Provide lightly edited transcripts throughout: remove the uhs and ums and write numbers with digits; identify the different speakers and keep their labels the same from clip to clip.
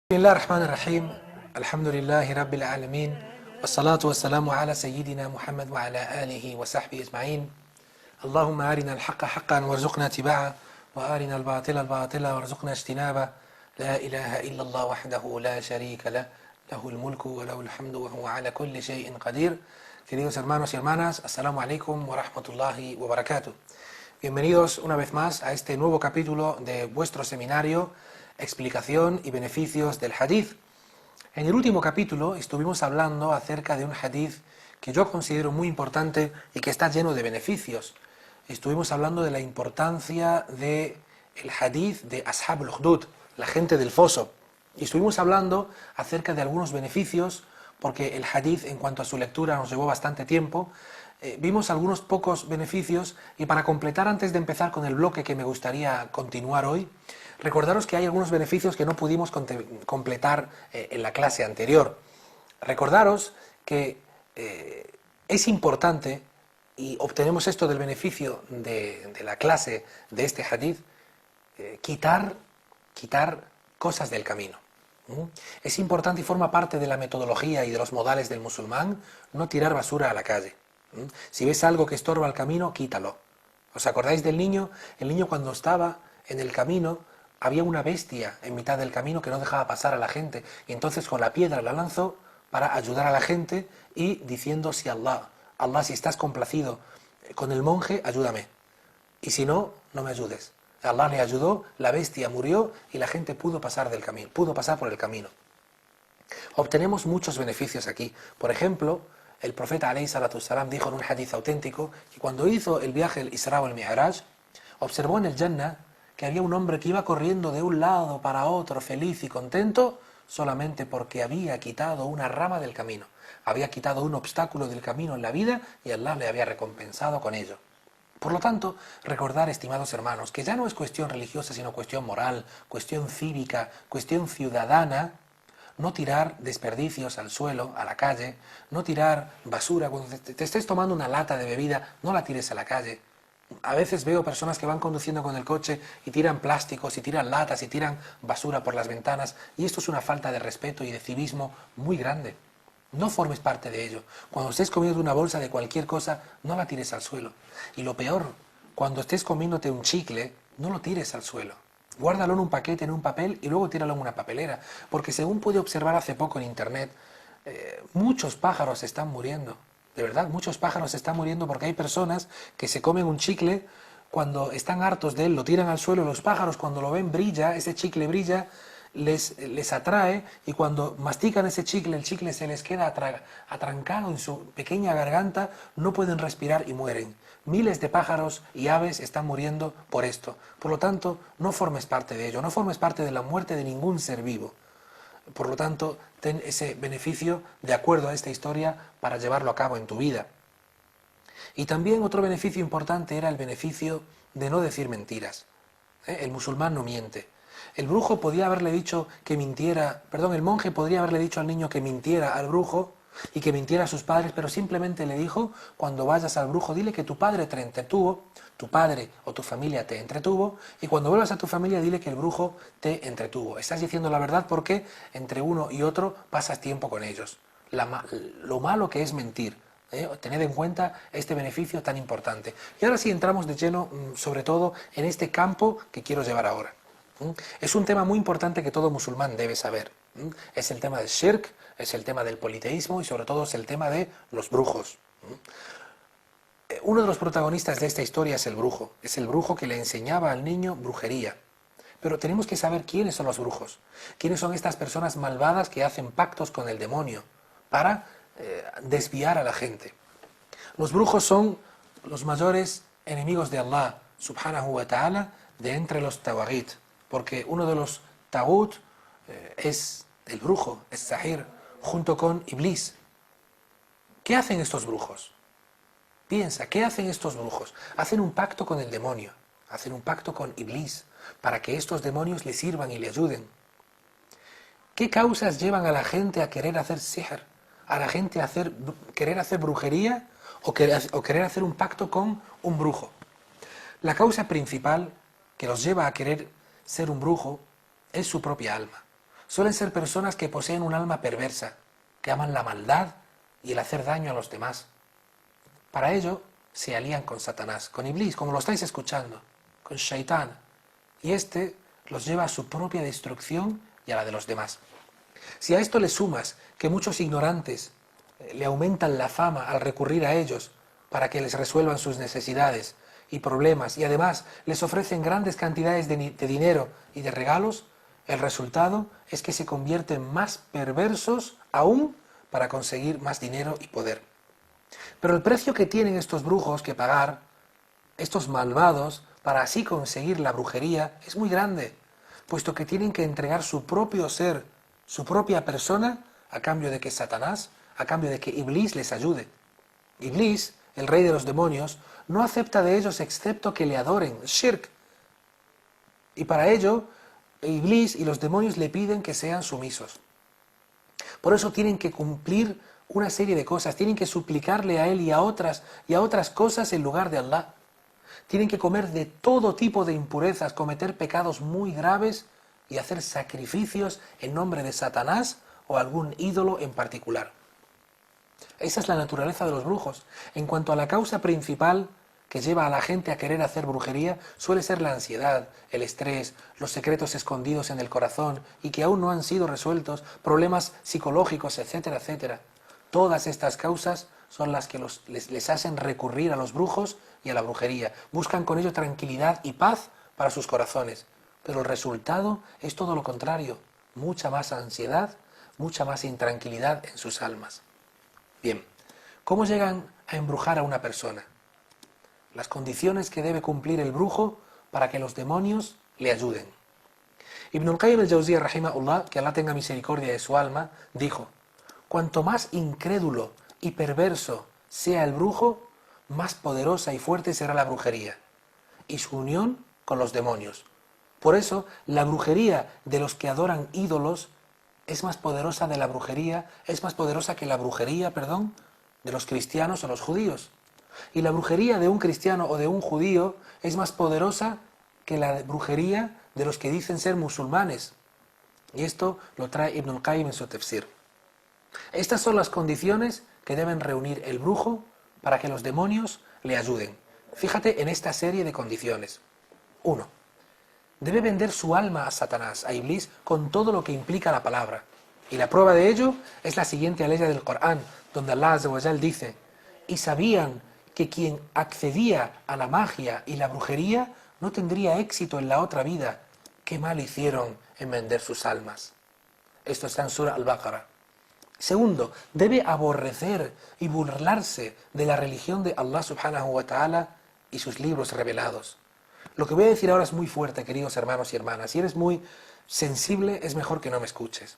Speaker 1: بسم الله الرحمن الرحيم الحمد لله رب العالمين والصلاة والسلام على سيدنا محمد وعلى آله وصحبه أجمعين اللهم أرنا الحق حقا وارزقنا اتباعه وأرنا الباطل باطلا وارزقنا اجتنابه لا إله إلا الله وحده لا شريك له له الملك وله الحمد وهو على كل شيء قدير. Queridos hermanos y hermanas, Assalamu alaikum wa rahmatullahi wa barakatuh. Bienvenidos una vez más a este nuevo capítulo de vuestro seminario Explicación y beneficios del hadith. En el último capítulo estuvimos hablando acerca de un hadith que yo considero muy importante y que está lleno de beneficios. Estuvimos hablando de la importancia del hadith de Ashab al-Ukhdud, la gente del foso. Y estuvimos hablando acerca de algunos beneficios, porque el hadith en cuanto a su lectura nos llevó bastante tiempo. Vimos algunos pocos beneficios y para completar, antes de empezar con el bloque que me gustaría continuar hoy, recordaros que hay algunos beneficios que no pudimos completar en la clase anterior. Recordaros que es importante, y obtenemos esto del beneficio de la clase de este hadith, quitar cosas del camino. Es importante y forma parte de la metodología y de los modales del musulmán no tirar basura a la calle. Si ves algo que estorba el camino, quítalo. ¿Os acordáis del niño? El niño, cuando estaba en el camino, había una bestia en mitad del camino que no dejaba pasar a la gente, y entonces con la piedra la lanzó para ayudar a la gente y diciendo: si Allah, si estás complacido con el monje, ayúdame, y si no, no me ayudes. Allah le ayudó, la bestia murió y la gente pudo pasar por el camino. Obtenemos muchos beneficios aquí. Por ejemplo, el profeta alayhi salatu salam dijo en un hadith auténtico que cuando hizo el viaje el Isra o el Mi'raj, observó en el Jannah que había un hombre que iba corriendo de un lado para otro, feliz y contento, solamente porque había quitado una rama del camino, había quitado un obstáculo del camino en la vida y Allah le había recompensado con ello. Por lo tanto, recordar, estimados hermanos, que ya no es cuestión religiosa, sino cuestión moral, cuestión cívica, cuestión ciudadana. No tirar desperdicios al suelo, a la calle, no tirar basura. Cuando te estés tomando una lata de bebida, no la tires a la calle. A veces veo personas que van conduciendo con el coche y tiran plásticos, y tiran latas, y tiran basura por las ventanas, y esto es una falta de respeto y de civismo muy grande. No formes parte de ello. Cuando estés comiendo una bolsa de cualquier cosa, no la tires al suelo. Y lo peor, cuando estés comiéndote un chicle, no lo tires al suelo. Guárdalo en un paquete, en un papel, y luego tíralo en una papelera. Porque según pude observar hace poco en internet, muchos pájaros están muriendo. De verdad, muchos pájaros están muriendo porque hay personas que se comen un chicle, cuando están hartos de él, lo tiran al suelo. Los pájaros, cuando lo ven, brilla, ese chicle brilla, les atrae, y cuando mastican ese chicle, el chicle se les queda atrancado en su pequeña garganta, no pueden respirar y mueren. Miles de pájaros y aves están muriendo por esto. Por lo tanto, no formes parte de ello, no formes parte de la muerte de ningún ser vivo. Por lo tanto, ten ese beneficio de acuerdo a esta historia para llevarlo a cabo en tu vida. Y también otro beneficio importante era el beneficio de no decir mentiras. El musulmán no miente. El brujo podía haberle dicho que mintiera, el monje podría haberle dicho al niño que mintiera al brujo y que mintiera a sus padres, pero simplemente le dijo: cuando vayas al brujo, dile que tu padre te entretuvo, tu padre o tu familia te entretuvo, y cuando vuelvas a tu familia, dile que el brujo te entretuvo. Estás diciendo la verdad porque entre uno y otro pasas tiempo con ellos. Lo malo que es mentir. Tened en cuenta este beneficio tan importante. Y ahora sí entramos de lleno, sobre todo en este campo que quiero llevar ahora. Es un tema muy importante que todo musulmán debe saber. Es el tema del shirk, es el tema del politeísmo y sobre todo es el tema de los brujos. Uno de los protagonistas de esta historia es el brujo que le enseñaba al niño brujería. Pero tenemos que saber quiénes son los brujos, quiénes son estas personas malvadas que hacen pactos con el demonio para desviar a la gente. Los brujos son los mayores enemigos de Allah subhanahu wa ta'ala de entre los tawaghit, porque uno de los taghut es el brujo, es Sahir, junto con Iblis. ¿Qué hacen estos brujos? Piensa, ¿qué hacen estos brujos? Hacen un pacto con el demonio, hacen un pacto con Iblis, para que estos demonios le sirvan y le ayuden. ¿Qué causas llevan a la gente a querer hacer sihr? A la gente a querer hacer brujería o querer hacer un pacto con un brujo. La causa principal que los lleva a querer ser un brujo es su propia alma. suelen ser personas que poseen un alma perversa, que aman la maldad y el hacer daño a los demás. Para ello, se alían con Satanás, con Iblis, como lo estáis escuchando, con Shaitán, y este los lleva a su propia destrucción y a la de los demás. Si a esto le sumas que muchos ignorantes le aumentan la fama al recurrir a ellos para que les resuelvan sus necesidades y problemas, y además les ofrecen grandes cantidades de dinero y de regalos, el resultado es que se convierten más perversos aún para conseguir más dinero y poder. Pero el precio que tienen estos brujos que pagar, estos malvados, para así conseguir la brujería, es muy grande, puesto que tienen que entregar su propio ser, su propia persona, a cambio de que Satanás, a cambio de que Iblis les ayude. Iblis, el rey de los demonios, no acepta de ellos excepto que le adoren, shirk. Y para ello, Iblis y los demonios le piden que sean sumisos. Por eso tienen que cumplir una serie de cosas, tienen que suplicarle a él y a otras cosas en lugar de Allah. Tienen que comer de todo tipo de impurezas, cometer pecados muy graves y hacer sacrificios en nombre de Satanás o algún ídolo en particular. Esa es la naturaleza de los brujos. En cuanto a la causa principal que lleva a la gente a querer hacer brujería, suele ser la ansiedad, el estrés, los secretos escondidos en el corazón y que aún no han sido resueltos, problemas psicológicos, etcétera, etcétera. Todas estas causas son las que les hacen recurrir a los brujos y a la brujería. Buscan con ello tranquilidad y paz para sus corazones. Pero el resultado es todo lo contrario, mucha más ansiedad, mucha más intranquilidad en sus almas. Bien, ¿cómo llegan a embrujar a una persona? Las condiciones que debe cumplir el brujo para que los demonios le ayuden. Ibn al-Qayyim al-Jawziyya, rahimahullah, que Allah tenga misericordia de su alma, dijo: cuanto más incrédulo y perverso sea el brujo, más poderosa y fuerte será la brujería y su unión con los demonios. Por eso, la brujería de los que adoran ídolos es más poderosa que la brujería, de los cristianos o los judíos. Y la brujería de un cristiano o de un judío es más poderosa que la brujería de los que dicen ser musulmanes. Y esto lo trae Ibn al-Qayyim en su tafsir. Estas son las condiciones que deben reunir el brujo para que los demonios le ayuden. Fíjate en esta serie de condiciones. 1. Debe vender su alma a Satanás, a Iblis, con todo lo que implica la palabra. Y la prueba de ello es la siguiente aleya del Corán, donde Allah Azza wa Jal dice: y sabían que quien accedía a la magia y la brujería no tendría éxito en la otra vida. ¿Qué mal hicieron en vender sus almas? Esto está en Surah Al-Baqarah. Segundo, debe aborrecer y burlarse de la religión de Allah subhanahu wa ta'ala y sus libros revelados. Lo que voy a decir ahora es muy fuerte, queridos hermanos y hermanas. Si eres muy sensible, es mejor que no me escuches.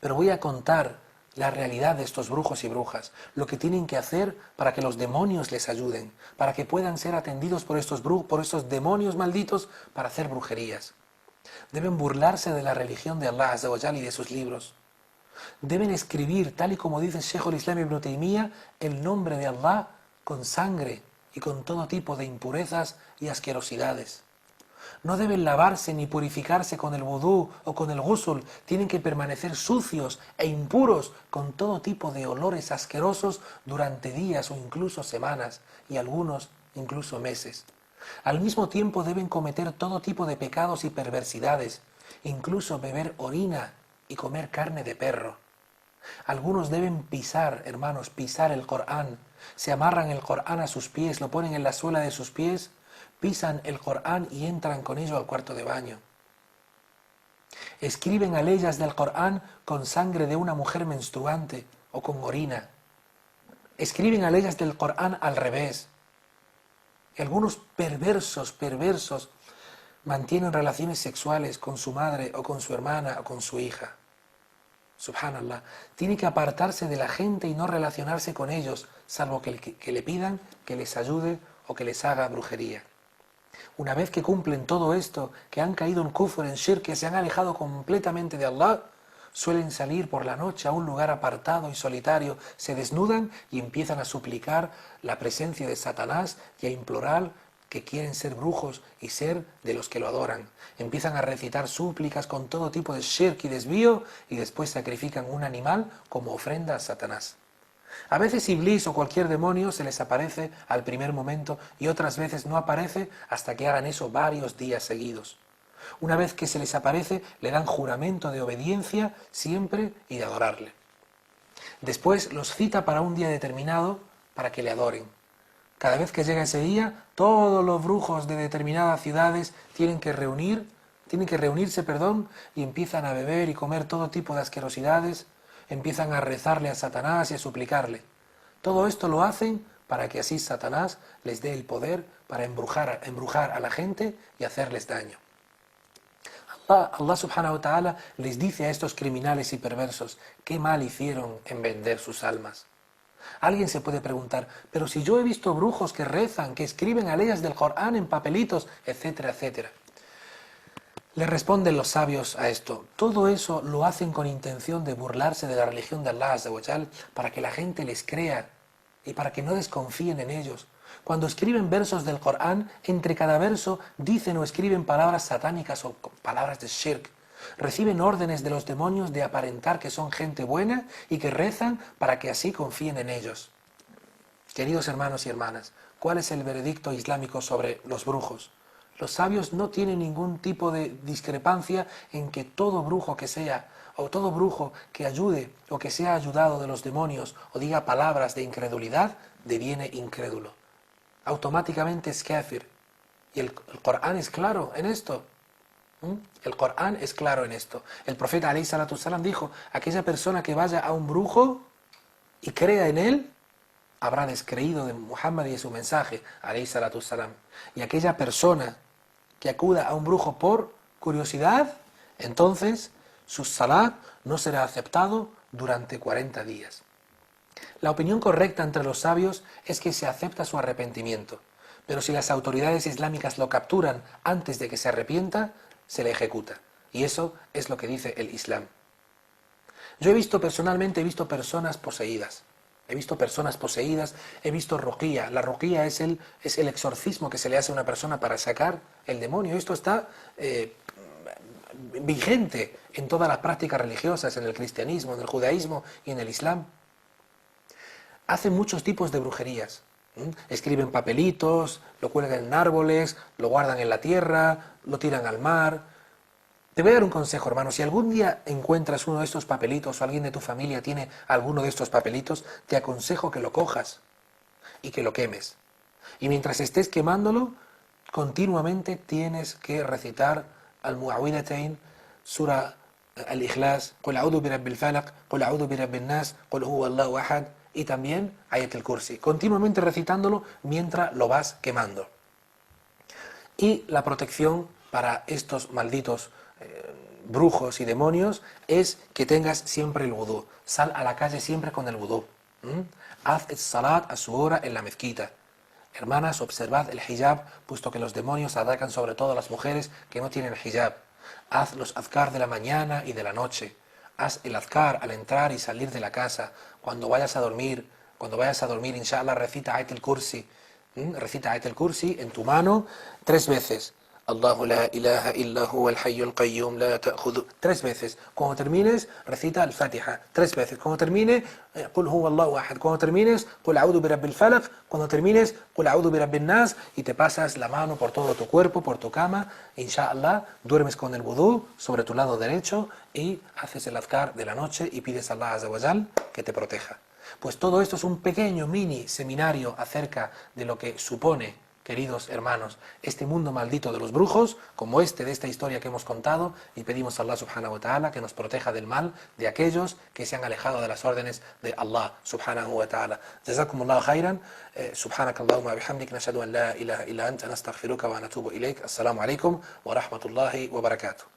Speaker 1: Pero voy a contar la realidad de estos brujos y brujas, lo que tienen que hacer para que los demonios les ayuden, para que puedan ser atendidos por estos demonios malditos para hacer brujerías. Deben burlarse de la religión de Allah Azza wa Jal y de sus libros. Deben escribir, tal y como dice Shaykh al-Islam Ibn Taymiyyah, el nombre de Allah con sangre y con todo tipo de impurezas y asquerosidades. No deben lavarse ni purificarse con el vudú o con el ghusl, tienen que permanecer sucios e impuros con todo tipo de olores asquerosos durante días o incluso semanas, y algunos incluso meses. Al mismo tiempo deben cometer todo tipo de pecados y perversidades, incluso beber orina y comer carne de perro. Algunos deben pisar, hermanos, pisar el Corán. Se amarran el Corán a sus pies, lo ponen en la suela de sus pies, pisan el Corán y entran con ello al cuarto de baño. Escriben aleyas del Corán con sangre de una mujer menstruante o con orina. Escriben aleyas del Corán al revés. Y algunos perversos mantienen relaciones sexuales con su madre o con su hermana o con su hija. Subhanallah, tiene que apartarse de la gente y no relacionarse con ellos, salvo que le pidan que les ayude o que les haga brujería. Una vez que cumplen todo esto, que han caído en kufr, en shirk, que se han alejado completamente de Allah, suelen salir por la noche a un lugar apartado y solitario, se desnudan y empiezan a suplicar la presencia de Satanás y a implorar que quieren ser brujos y ser de los que lo adoran. Empiezan a recitar súplicas con todo tipo de shirk y desvío y después sacrifican un animal como ofrenda a Satanás. A veces Iblis o cualquier demonio se les aparece al primer momento y otras veces no aparece hasta que hagan eso varios días seguidos. Una vez que se les aparece, le dan juramento de obediencia siempre y de adorarle. Después los cita para un día determinado para que le adoren. Cada vez que llega ese día, todos los brujos de determinadas ciudades tienen que reunirse, y empiezan a beber y comer todo tipo de asquerosidades, empiezan a rezarle a Satanás y a suplicarle. Todo esto lo hacen para que así Satanás les dé el poder para embrujar a la gente y hacerles daño. Allah subhanahu wa ta'ala les dice a estos criminales y perversos qué mal hicieron en vender sus almas. Alguien se puede preguntar, pero si yo he visto brujos que rezan, que escriben aleyas del Corán en papelitos, etcétera, etcétera. Le responden los sabios a esto. Todo eso lo hacen con intención de burlarse de la religión de Allah Azza wa Jal, para que la gente les crea y para que no desconfíen en ellos. Cuando escriben versos del Corán, entre cada verso dicen o escriben palabras satánicas o palabras de shirk. Reciben órdenes de los demonios de aparentar que son gente buena y que rezan para que así confíen en ellos. Queridos hermanos y hermanas, ¿cuál es el veredicto islámico sobre los brujos? Los sabios no tienen ningún tipo de discrepancia en que todo brujo que sea, o todo brujo que ayude o que sea ayudado de los demonios o diga palabras de incredulidad, deviene incrédulo. Automáticamente es kafir. Y el Corán es claro en esto. El Corán es claro en esto. El profeta alayhi salatu salam dijo, aquella persona que vaya a un brujo y crea en él, habrá descreído de Muhammad y de su mensaje, alayhi salatu salam. Y aquella persona que acuda a un brujo por curiosidad, entonces su salat no será aceptado durante 40 días. La opinión correcta entre los sabios es que se acepta su arrepentimiento, pero si las autoridades islámicas lo capturan antes de que se arrepienta, se le ejecuta. Y eso es lo que dice el Islam. Yo personalmente he visto personas poseídas. He visto ruqiyya. La ruqiyya es el exorcismo que se le hace a una persona para sacar el demonio. Esto está vigente en todas las prácticas religiosas, en el cristianismo, en el judaísmo y en el islam. Hacen muchos tipos de brujerías. Escriben papelitos, lo cuelgan en árboles, lo guardan en la tierra, lo tiran al mar. Te voy a dar un consejo, hermano. Si algún día encuentras uno de estos papelitos o alguien de tu familia tiene alguno de estos papelitos, te aconsejo que lo cojas y que lo quemes. Y mientras estés quemándolo, continuamente tienes que recitar al-Mu'awwidhatayn, sura al-Ikhlas, Qul a'udhu bi rabbil falaq, Qul a'udhu bi rabbin nas, Qul huwa Allahu ahad, y también Ayat al-Kursi. Continuamente recitándolo mientras lo vas quemando. Y la protección para estos malditos brujos y demonios es que tengas siempre el wudú. Sal a la calle siempre con el wudú. Haz el salat a su hora en la mezquita. Hermanas, observad el hijab, puesto que los demonios atacan sobre todo a las mujeres que no tienen hijab. Haz los azkar de la mañana y de la noche. Haz el azkar al entrar y salir de la casa. Cuando vayas a dormir, inshallah, recita Ayat al-Kursi. Recita Ayat al-Kursi en tu mano 3 veces. Allahu la ilaha illa huwa al-hayyul qayyum la ta'khudhu. 3 veces. Cuando termines, recita al-Fatiha. 3 veces. Cuando termine, Qul huwa Allahu ahad. Cuando termines, Qul a'udhu bi rabbil falaq. Cuando termines, Qul a'udhu bi rabbin nas. Y te pasas la mano por todo tu cuerpo, por tu cama. Inshallah, duermes con el wudú sobre tu lado derecho y haces el azkar de la noche y pides a Allah Azza wa Jal que te proteja. Pues todo esto es un pequeño mini seminario acerca de lo que supone, queridos hermanos, este mundo maldito de los brujos, como de esta historia que hemos contado, y pedimos a Allah subhanahu wa ta'ala que nos proteja del mal de aquellos que se han alejado de las órdenes de Allah subhanahu wa ta'ala. Jazakumullahu khairan, subhanakallahumma bihamdik, nashhadu an la ilaha illa anta, nastaghfiruka wa natubu ilayk. Assalamu alaikum wa rahmatullahi wa barakatuh.